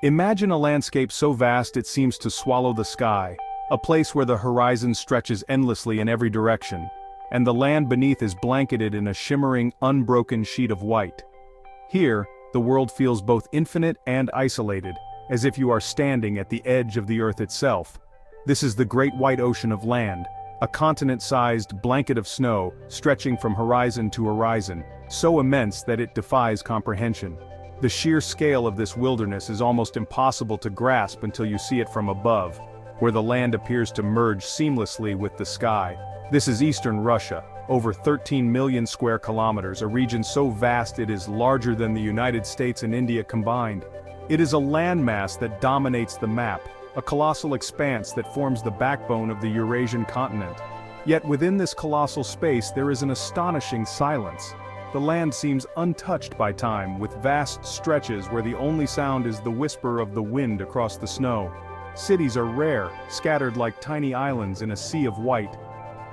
Imagine a landscape so vast it seems to swallow the sky, a place where the horizon stretches endlessly in every direction, and the land beneath is blanketed in a shimmering, unbroken sheet of white. Here, the world feels both infinite and isolated, as if you are standing at the edge of the earth itself. This is the Great White Ocean of land, a continent-sized blanket of snow stretching from horizon to horizon, so immense that it defies comprehension. The sheer scale of this wilderness is almost impossible to grasp until you see it from above, where the land appears to merge seamlessly with the sky. This is eastern Russia, over 13 million square kilometers, a region so vast it is larger than the United States and India combined. It is a landmass that dominates the map, a colossal expanse that forms the backbone of the Eurasian continent. Yet within this colossal space there is an astonishing silence. The land seems untouched by time, with vast stretches where the only sound is the whisper of the wind across the snow. Cities are rare, scattered like tiny islands in a sea of white.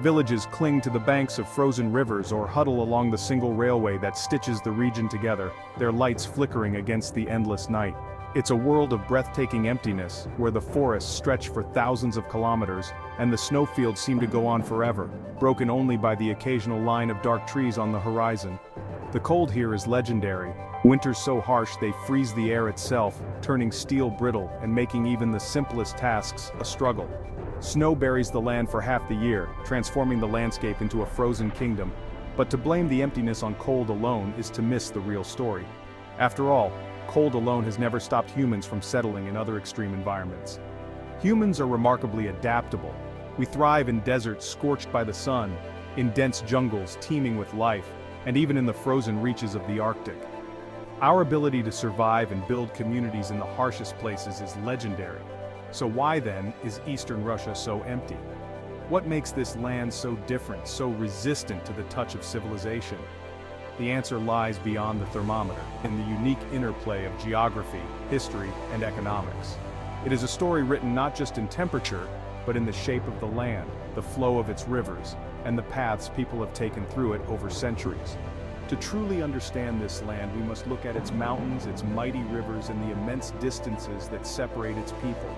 Villages cling to the banks of frozen rivers or huddle along the single railway that stitches the region together, their lights flickering against the endless night. It's a world of breathtaking emptiness, where the forests stretch for thousands of kilometers, and the snowfields seem to go on forever, broken only by the occasional line of dark trees on the horizon. The cold here is legendary. Winters so harsh they freeze the air itself, turning steel brittle and making even the simplest tasks a struggle. Snow buries the land for half the year, transforming the landscape into a frozen kingdom. But to blame the emptiness on cold alone is to miss the real story. After all, cold alone has never stopped humans from settling in other extreme environments. Humans are remarkably adaptable. We thrive in deserts scorched by the sun, in dense jungles teeming with life, and even in the frozen reaches of the Arctic. Our ability to survive and build communities in the harshest places is legendary. So why then is Eastern Russia so empty? What makes this land so different, so resistant to the touch of civilization? The answer lies beyond the thermometer, in the unique interplay of geography, history, and economics. It is a story written not just in temperature, but in the shape of the land, the flow of its rivers, and the paths people have taken through it over centuries. To truly understand this land, we must look at its mountains, its mighty rivers, and the immense distances that separate its people.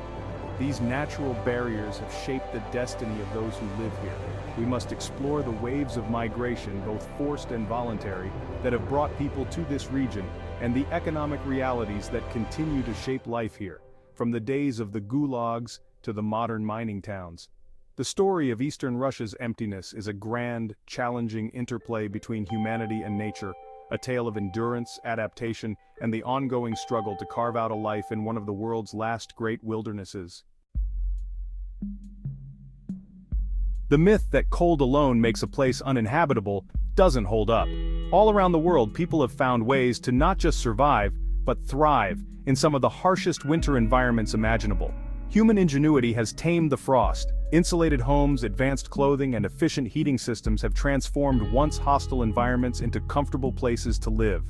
These natural barriers have shaped the destiny of those who live here. We must explore the waves of migration, both forced and voluntary, that have brought people to this region, and the economic realities that continue to shape life here, from the days of the gulags to the modern mining towns. The story of Eastern Russia's emptiness is a grand, challenging interplay between humanity and nature, a tale of endurance, adaptation, and the ongoing struggle to carve out a life in one of the world's last great wildernesses. The myth that cold alone makes a place uninhabitable doesn't hold up. All around the world, people have found ways to not just survive, but thrive in some of the harshest winter environments imaginable. Human ingenuity has tamed the frost. Insulated homes, advanced clothing, and efficient heating systems have transformed once hostile environments into comfortable places to live.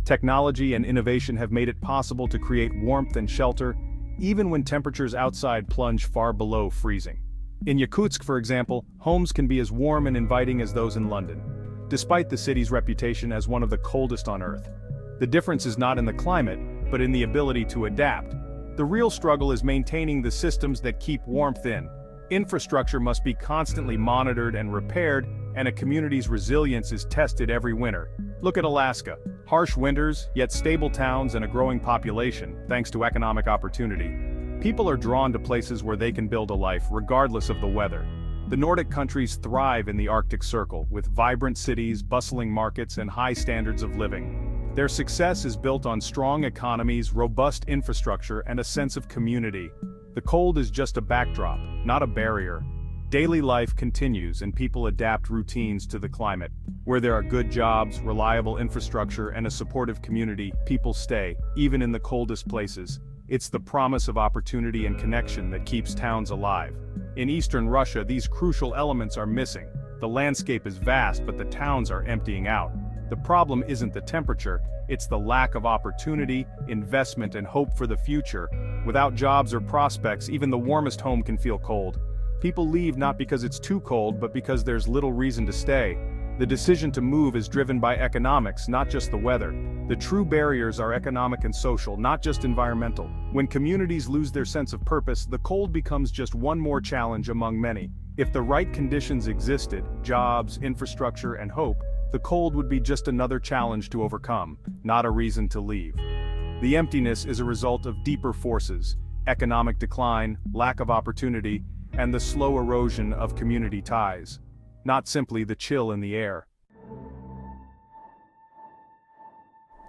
Technology and innovation have made it possible to create warmth and shelter, even when temperatures outside plunge far below freezing. In Yakutsk, for example, homes can be as warm and inviting as those in London, despite the city's reputation as one of the coldest on Earth. The difference is not in the climate, but in the ability to adapt. The real struggle is maintaining the systems that keep warmth in. Infrastructure must be constantly monitored and repaired, and a community's resilience is tested every winter. Look at Alaska. Harsh winters, yet stable towns and a growing population, thanks to economic opportunity. People are drawn to places where they can build a life, regardless of the weather. The Nordic countries thrive in the Arctic Circle, with vibrant cities, bustling markets, and high standards of living. Their success is built on strong economies, robust infrastructure, and a sense of community. The cold is just a backdrop, not a barrier. Daily life continues and people adapt routines to the climate. Where there are good jobs, reliable infrastructure, and a supportive community, people stay, even in the coldest places. It's the promise of opportunity and connection that keeps towns alive. In Eastern Russia, these crucial elements are missing. The landscape is vast, but the towns are emptying out. The problem isn't the temperature, it's the lack of opportunity, investment, and hope for the future. Without jobs or prospects, even the warmest home can feel cold. People leave not because it's too cold, but because there's little reason to stay. The decision to move is driven by economics, not just the weather. The true barriers are economic and social, not just environmental. When communities lose their sense of purpose, the cold becomes just one more challenge among many. If the right conditions existed, jobs, infrastructure, and hope, the cold would be just another challenge to overcome, not a reason to leave. The emptiness is a result of deeper forces: economic decline, lack of opportunity, and the slow erosion of community ties. Not simply the chill in the air.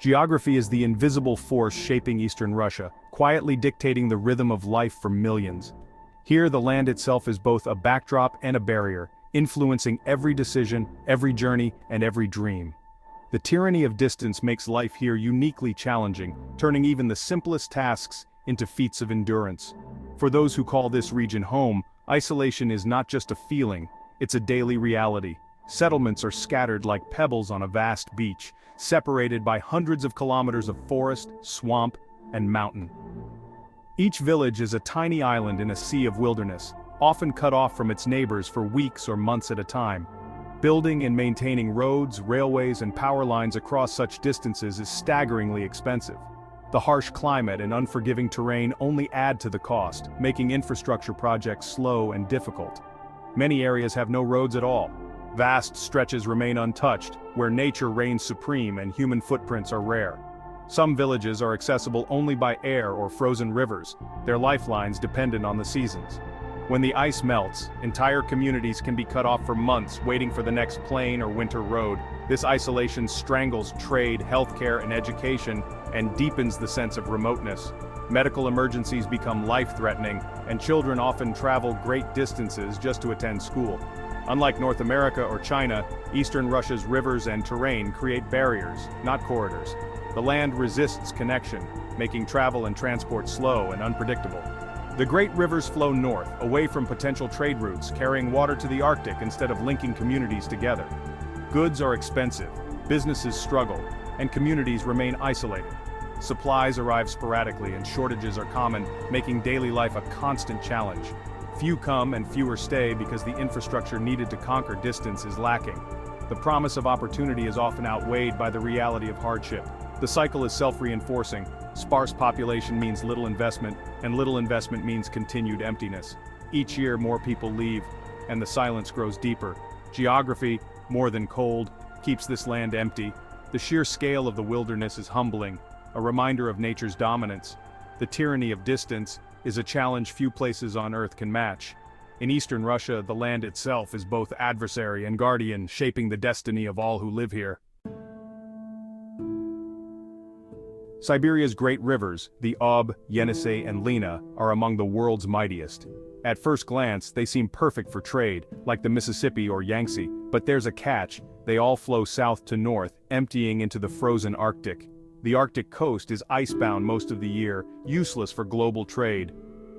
Geography is the invisible force shaping Eastern Russia, quietly dictating the rhythm of life for millions. Here, the land itself is both a backdrop and a barrier, influencing every decision, every journey, and every dream. The tyranny of distance makes life here uniquely challenging, turning even the simplest tasks into feats of endurance. For those who call this region home, isolation is not just a feeling, it's a daily reality. Settlements are scattered like pebbles on a vast beach, separated by hundreds of kilometers of forest, swamp, and mountain. Each village is a tiny island in a sea of wilderness, often cut off from its neighbors for weeks or months at a time. Building and maintaining roads, railways, and power lines across such distances is staggeringly expensive. The harsh climate and unforgiving terrain only add to the cost, making infrastructure projects slow and difficult. Many areas have no roads at all. Vast stretches remain untouched, where nature reigns supreme and human footprints are rare. Some villages are accessible only by air or frozen rivers, their lifelines dependent on the seasons. When the ice melts, entire communities can be cut off for months waiting for the next plain or winter road. This isolation strangles trade, healthcare, and education, and deepens the sense of remoteness. Medical emergencies become life-threatening, and children often travel great distances just to attend school. Unlike North America or China, Eastern Russia's rivers and terrain create barriers, not corridors. The land resists connection, making travel and transport slow and unpredictable. The great rivers flow north, away from potential trade routes, carrying water to the Arctic instead of linking communities together. Goods are expensive, businesses struggle, and communities remain isolated. Supplies arrive sporadically and shortages are common, making daily life a constant challenge. Few come and fewer stay because the infrastructure needed to conquer distance is lacking. The promise of opportunity is often outweighed by the reality of hardship. The cycle is self-reinforcing. Sparse population means little investment, and little investment means continued emptiness. Each year more people leave, and the silence grows deeper. Geography, more than cold, keeps this land empty. The sheer scale of the wilderness is humbling, a reminder of nature's dominance. The tyranny of distance is a challenge few places on Earth can match. In Eastern Russia, the land itself is both adversary and guardian, shaping the destiny of all who live here. Siberia's great rivers, the Ob, Yenisei, and Lena, are among the world's mightiest. At first glance, they seem perfect for trade, like the Mississippi or Yangtze, but there's a catch: they all flow south to north, emptying into the frozen Arctic. The Arctic coast is icebound most of the year, useless for global trade.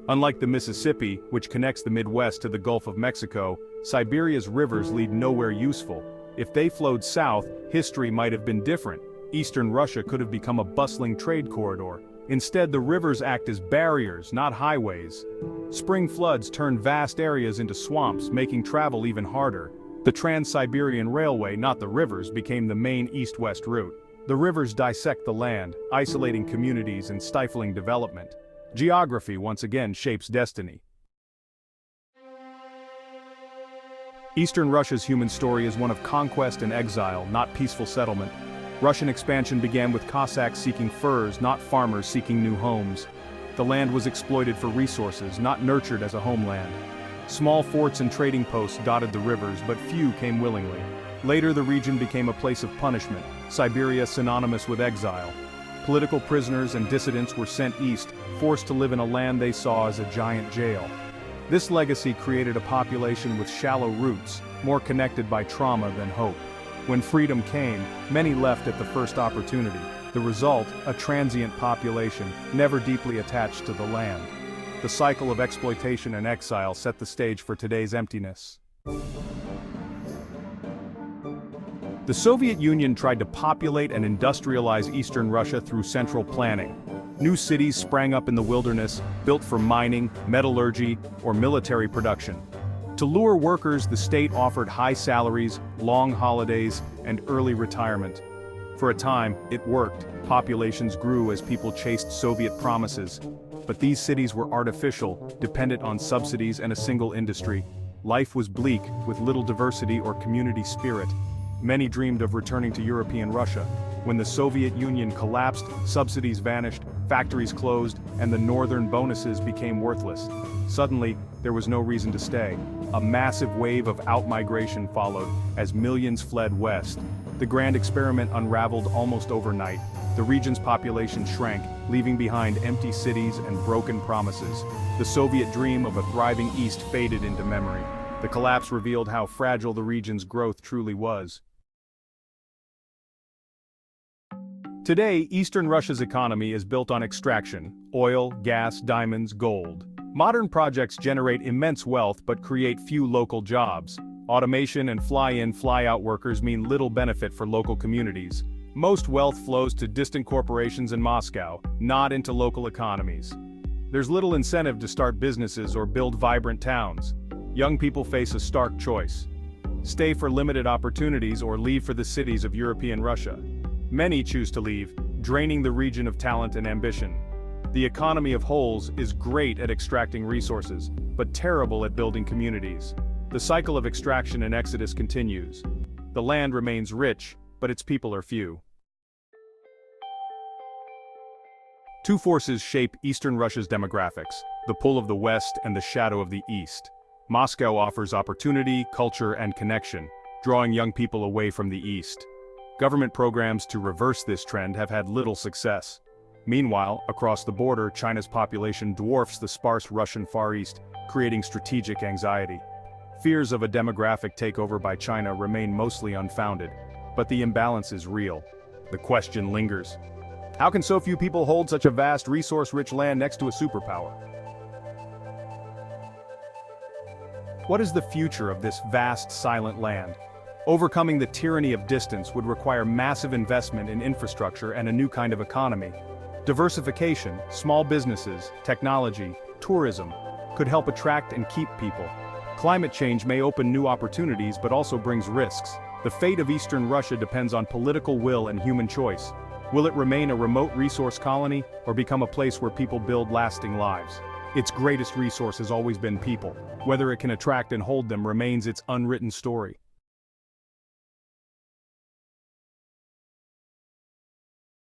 Unlike the Mississippi, which connects the Midwest to the Gulf of Mexico, Siberia's rivers lead nowhere useful. If they flowed south, history might have been different. Eastern Russia could have become a bustling trade corridor. Instead, the rivers act as barriers, not highways. Spring floods turn vast areas into swamps, making travel even harder. The Trans-Siberian Railway, not the rivers, became the main east-west route. The rivers dissect the land, isolating communities and stifling development. Geography once again shapes destiny. Eastern Russia's human story is one of conquest and exile, not peaceful settlement. Russian expansion began with Cossacks seeking furs, not farmers seeking new homes. The land was exploited for resources, not nurtured as a homeland. Small forts and trading posts dotted the rivers, but few came willingly. Later, the region became a place of punishment, Siberia synonymous with exile. Political prisoners and dissidents were sent east, forced to live in a land they saw as a giant jail. This legacy created a population with shallow roots, more connected by trauma than hope. When freedom came, many left at the first opportunity. The result, a transient population, never deeply attached to the land. The cycle of exploitation and exile set the stage for today's emptiness. The Soviet Union tried to populate and industrialize Eastern Russia through central planning. New cities sprang up in the wilderness, built for mining, metallurgy, or military production. To lure workers, the state offered high salaries, long holidays, and early retirement. For a time, it worked. Populations grew as people chased Soviet promises. But these cities were artificial, dependent on subsidies and a single industry. Life was bleak, with little diversity or community spirit. Many dreamed of returning to European Russia. When the Soviet Union collapsed, subsidies vanished, factories closed, and the northern bonuses became worthless. Suddenly, there was no reason to stay. A massive wave of outmigration followed, as millions fled west. The grand experiment unraveled almost overnight. The region's population shrank, leaving behind empty cities and broken promises. The Soviet dream of a thriving East faded into memory. The collapse revealed how fragile the region's growth truly was. Today, Eastern Russia's economy is built on extraction: oil, gas, diamonds, gold. Modern projects generate immense wealth but create few local jobs. Automation and fly-in, fly-out workers mean little benefit for local communities. Most wealth flows to distant corporations in Moscow, not into local economies. There's little incentive to start businesses or build vibrant towns. Young people face a stark choice: stay for limited opportunities or leave for the cities of European Russia. Many choose to leave, draining the region of talent and ambition. The economy of holes is great at extracting resources, but terrible at building communities. The cycle of extraction and exodus continues. The land remains rich, but its people are few. Two forces shape Eastern Russia's demographics: the pull of the West and the shadow of the East. Moscow offers opportunity, culture, and connection, drawing young people away from the East. Government programs to reverse this trend have had little success. Meanwhile, across the border, China's population dwarfs the sparse Russian Far East, creating strategic anxiety. Fears of a demographic takeover by China remain mostly unfounded, but the imbalance is real. The question lingers: how can so few people hold such a vast, resource-rich land next to a superpower? What is the future of this vast, silent land? Overcoming the tyranny of distance would require massive investment in infrastructure and a new kind of economy. Diversification, small businesses, technology, tourism could help attract and keep people. Climate change may open new opportunities but also brings risks. The fate of Eastern Russia depends on political will and human choice. Will it remain a remote resource colony or become a place where people build lasting lives? Its greatest resource has always been people. Whether it can attract and hold them remains its unwritten story.